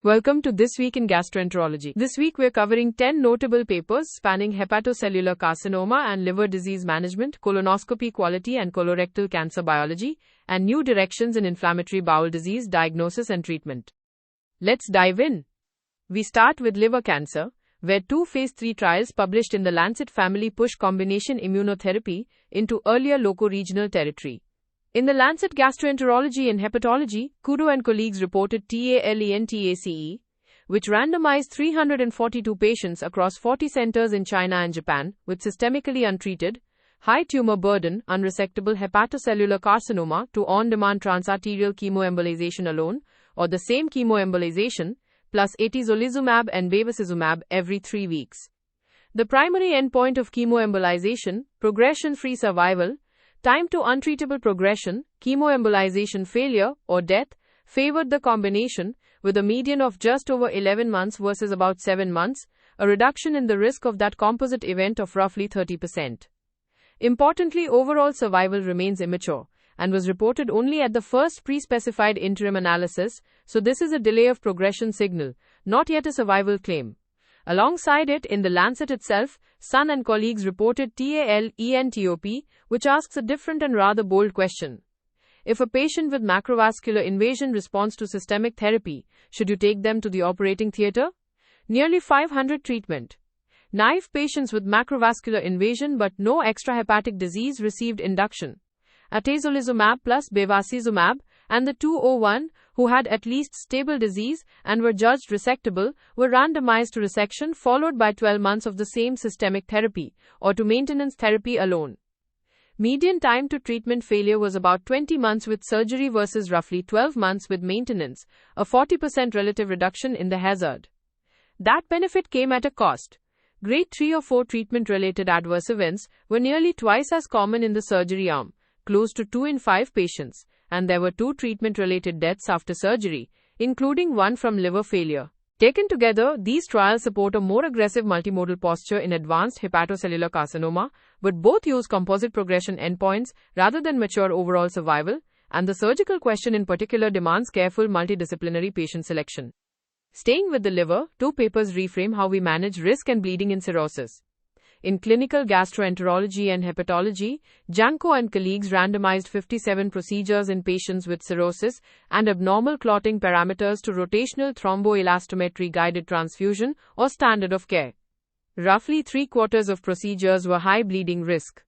Welcome to This Week in Gastroenterology. This week we're covering 10 notable papers spanning hepatocellular carcinoma and liver disease management, colonoscopy quality and colorectal cancer biology, and new directions in inflammatory bowel disease diagnosis and treatment. Let's dive in. We start with liver cancer, where two phase 3 trials published in the Lancet Family push combination immunotherapy into earlier loco-regional territory. In the Lancet Gastroenterology and Hepatology, Kudo and colleagues reported TALENTACE, which randomized 342 patients across 40 centers in China and Japan with systemically untreated, high tumor burden, unresectable hepatocellular carcinoma to on-demand transarterial chemoembolization alone, or the same chemoembolization, plus atezolizumab and bevacizumab every 3 weeks. The primary endpoint of chemoembolization, progression-free survival, time to untreatable progression, chemoembolization failure, or death, favored the combination, with a median of just over 11 months versus about 7 months, a reduction in the risk of that composite event of roughly 30%. Importantly, overall survival remains immature, and was reported only at the first pre-specified interim analysis, so this is a delay of progression signal, not yet a survival claim. Alongside it, in the Lancet itself, Sun and colleagues reported TALENTOP, which asks a different and rather bold question. If a patient with macrovascular invasion responds to systemic therapy, should you take them to the operating theater? Nearly 500 treatment-naive patients with macrovascular invasion but no extrahepatic disease received induction, atezolizumab plus bevacizumab, and the 201, who had at least stable disease and were judged resectable, were randomized to resection followed by 12 months of the same systemic therapy, or to maintenance therapy alone. Median time to treatment failure was about 20 months with surgery versus roughly 12 months with maintenance, a 40% relative reduction in the hazard. That benefit came at a cost. Grade 3 or 4 treatment-related adverse events were nearly twice as common in the surgery arm, close to 2 in 5 patients, and there were 2 treatment-related deaths after surgery, including one from liver failure. Taken together, these trials support a more aggressive multimodal posture in advanced hepatocellular carcinoma, but both use composite progression endpoints rather than mature overall survival, and the surgical question in particular demands careful multidisciplinary patient selection. Staying with the liver, 2 papers reframe how we manage risk and bleeding in cirrhosis. In clinical gastroenterology and hepatology, Janko and colleagues randomized 57 procedures in patients with cirrhosis and abnormal clotting parameters to rotational thromboelastometry guided transfusion or standard of care. Roughly 3/4 of procedures were high bleeding risk.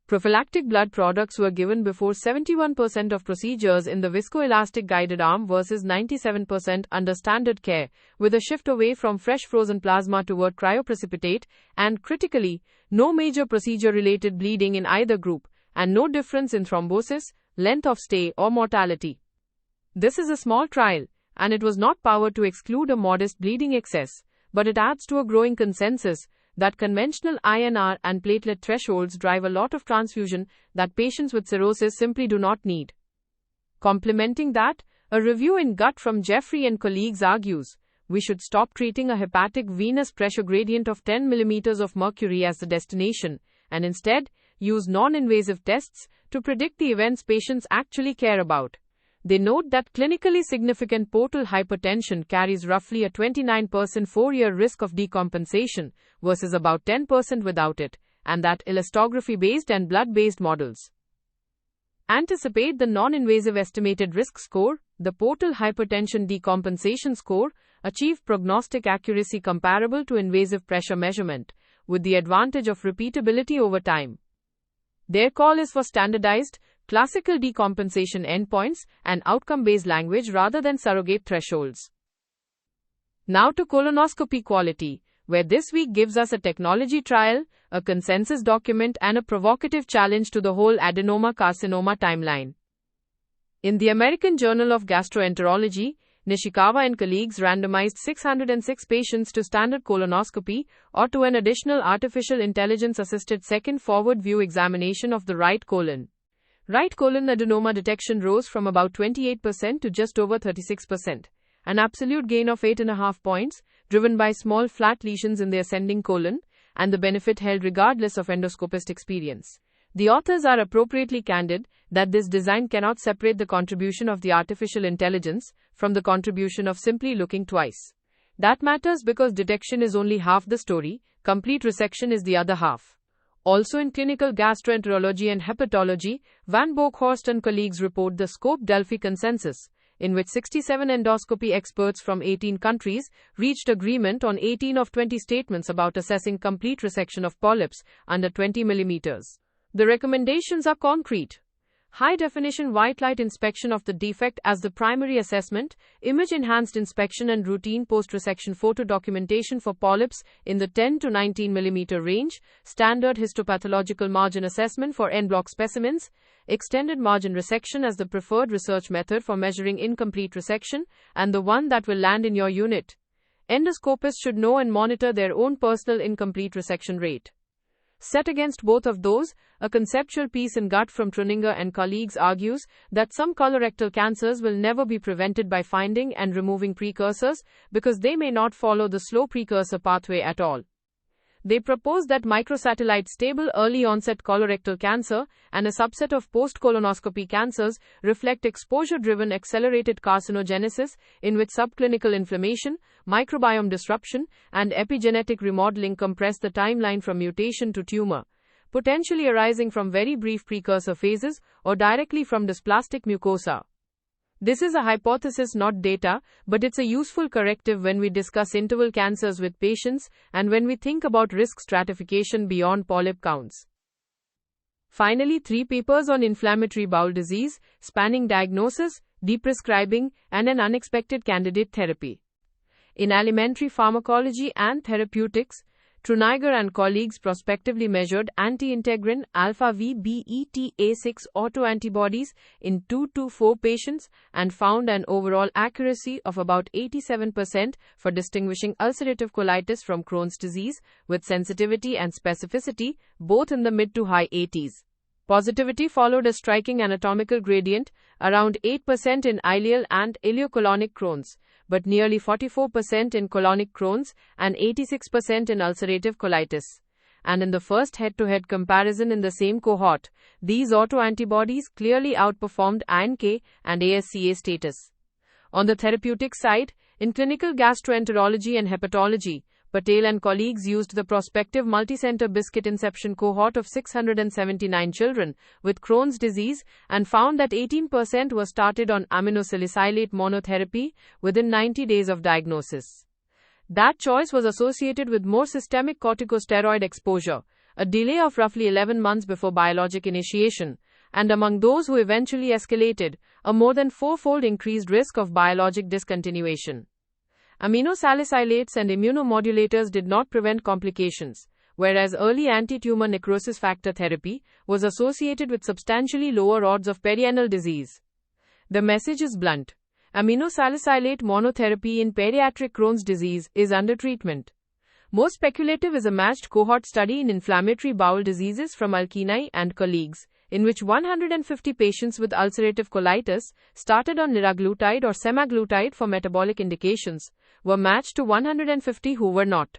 Prophylactic blood products were given before 71% of procedures in the viscoelastic guided arm versus 97% under standard care, with a shift away from fresh frozen plasma toward cryoprecipitate, and critically, no major procedure-related bleeding in either group, and no difference in thrombosis, length of stay, or mortality. This is a small trial, and it was not powered to exclude a modest bleeding excess, but it adds to a growing consensus that conventional INR and platelet thresholds drive a lot of transfusion that patients with cirrhosis simply do not need. Complementing that, a review in Gut from Jeffrey and colleagues argues, we should stop treating a hepatic venous pressure gradient of 10 mm of mercury as the destination, and instead, use non-invasive tests to predict the events patients actually care about. They note that clinically significant portal hypertension carries roughly a 29% 4-year risk of decompensation versus about 10% without it, and that elastography-based and blood-based models anticipate the non-invasive estimated risk score, the portal hypertension decompensation score, achieve prognostic accuracy comparable to invasive pressure measurement, with the advantage of repeatability over time. Their call is for standardized, classical decompensation endpoints and outcome-based language rather than surrogate thresholds. Now to colonoscopy quality, where this week gives us a technology trial, a consensus document, and a provocative challenge to the whole adenoma-carcinoma timeline. In the American Journal of Gastroenterology, Nishikawa and colleagues randomized 606 patients to standard colonoscopy or to an additional artificial intelligence-assisted second forward view examination of the right colon. Right colon adenoma detection rose from about 28% to just over 36%, an absolute gain of 8.5 points, driven by small flat lesions in the ascending colon, and the benefit held regardless of endoscopist experience. The authors are appropriately candid that this design cannot separate the contribution of the artificial intelligence from the contribution of simply looking twice. That matters because detection is only half the story, complete resection is the other half. Also in clinical gastroenterology and hepatology, Van Boekhorst and colleagues report the Scope Delphi consensus, in which 67 endoscopy experts from 18 countries reached agreement on 18 of 20 statements about assessing complete resection of polyps under 20 millimeters. The recommendations are concrete. High-definition white light inspection of the defect as the primary assessment, image-enhanced inspection and routine post-resection photo documentation for polyps in the 10 to 19 mm range, standard histopathological margin assessment for en-bloc specimens, extended margin resection as the preferred research method for measuring incomplete resection, and the one that will land in your unit. Endoscopists should know and monitor their own personal incomplete resection rate. Set against both of those, a conceptual piece in Gut from Truninger and colleagues argues that some colorectal cancers will never be prevented by finding and removing precursors because they may not follow the slow precursor pathway at all. They propose that microsatellite stable early onset colorectal cancer and a subset of post-colonoscopy cancers reflect exposure-driven accelerated carcinogenesis in which subclinical inflammation, microbiome disruption, and epigenetic remodeling compress the timeline from mutation to tumor, potentially arising from very brief precursor phases or directly from dysplastic mucosa. This is a hypothesis, not data, but it's a useful corrective when we discuss interval cancers with patients and when we think about risk stratification beyond polyp counts. Finally, 3 papers on inflammatory bowel disease, spanning diagnosis, deprescribing, and an unexpected candidate therapy. In alimentary pharmacology and therapeutics, Truninger and colleagues prospectively measured anti-integrin alpha-V beta-6 autoantibodies in 2 to 4 patients and found an overall accuracy of about 87% for distinguishing ulcerative colitis from Crohn's disease, with sensitivity and specificity both in the mid to high 80s. Positivity followed a striking anatomical gradient, around 8% in ileal and ileocolonic Crohn's, but nearly 44% in colonic Crohn's and 86% in ulcerative colitis. And in the first head-to-head comparison in the same cohort, these autoantibodies clearly outperformed INK and ASCA status. On the therapeutic side, in clinical gastroenterology and hepatology, Patel and colleagues used the prospective multicenter biscuit inception cohort of 679 children with Crohn's disease and found that 18% were started on aminosalicylate monotherapy within 90 days of diagnosis. That choice was associated with more systemic corticosteroid exposure, a delay of roughly 11 months before biologic initiation, and among those who eventually escalated, a more than 4-fold increased risk of biologic discontinuation. Aminosalicylates and immunomodulators did not prevent complications, whereas early anti-tumor necrosis factor therapy was associated with substantially lower odds of perianal disease. The message is blunt. Aminosalicylate monotherapy in pediatric Crohn's disease is under treatment. More speculative is a matched cohort study in inflammatory bowel diseases from Alkini and colleagues, in which 150 patients with ulcerative colitis, started on liraglutide or semaglutide for metabolic indications, were matched to 150 who were not.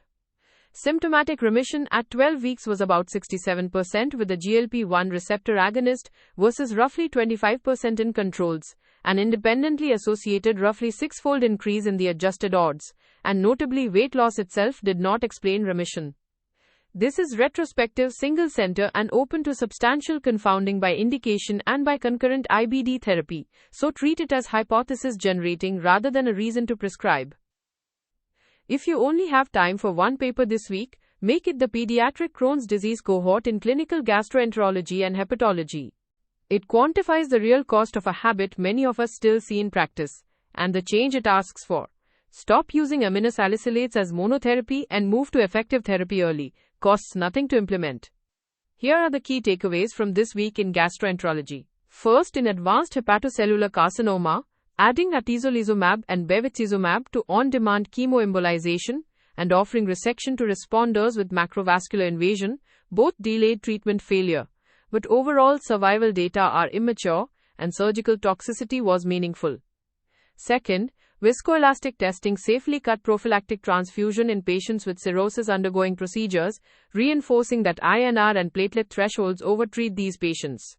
Symptomatic remission at 12 weeks was about 67% with a GLP-1 receptor agonist versus roughly 25% in controls, an independently associated roughly 6-fold increase in the adjusted odds, and notably weight loss itself did not explain remission. This is retrospective, single-center, and open to substantial confounding by indication and by concurrent IBD therapy, so treat it as hypothesis-generating rather than a reason to prescribe. If you only have time for one paper this week, make it the Pediatric Crohn's disease cohort in clinical gastroenterology and hepatology. It quantifies the real cost of a habit many of us still see in practice, and the change it asks for. Stop using aminosalicylates as monotherapy and move to effective therapy early. Costs nothing to implement. Here are the key takeaways from this week in gastroenterology. First, in advanced hepatocellular carcinoma, adding atezolizumab and bevacizumab to on-demand chemoembolization and offering resection to responders with macrovascular invasion, both delayed treatment failure, but overall survival data are immature and surgical toxicity was meaningful. Second, Viscoelastic testing safely cut prophylactic transfusion in patients with cirrhosis undergoing procedures, reinforcing that INR and platelet thresholds overtreat these patients.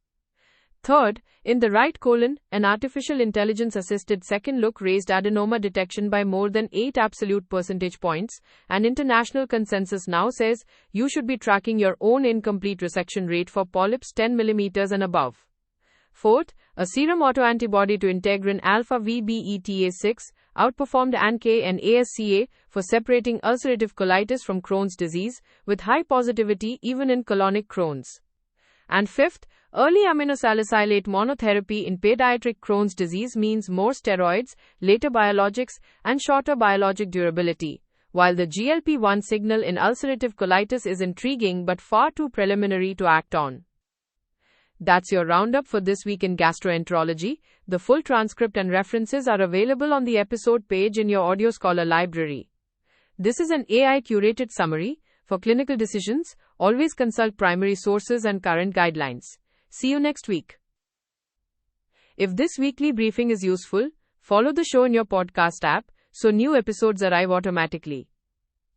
Third, in the right colon, an artificial intelligence-assisted second look raised adenoma detection by more than 8 absolute percentage points, and international consensus now says you should be tracking your own incomplete resection rate for polyps 10 mm and above. Fourth, a serum autoantibody to integrin alpha VBETA6 outperformed ANK and ASCA for separating ulcerative colitis from Crohn's disease, with high positivity even in colonic Crohn's. And fifth, early aminosalicylate monotherapy in pediatric Crohn's disease means more steroids, later biologics, and shorter biologic durability, while the GLP-1 signal in ulcerative colitis is intriguing but far too preliminary to act on. That's your roundup for this week in gastroenterology. The full transcript and references are available on the episode page in your Audio Scholar library. This is an AI-curated summary. For clinical decisions, always consult primary sources and current guidelines. See you next week. If this weekly briefing is useful, follow the show in your podcast app so new episodes arrive automatically.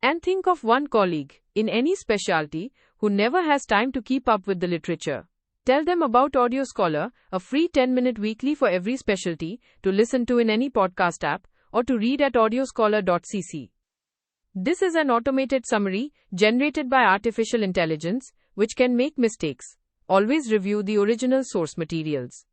And think of one colleague, in any specialty, who never has time to keep up with the literature. Tell them about Audio Scholar, a free 10-minute weekly for every specialty, to listen to in any podcast app, or to read at audioscholar.cc. This is an automated summary, generated by artificial intelligence, which can make mistakes. Always review the original source materials.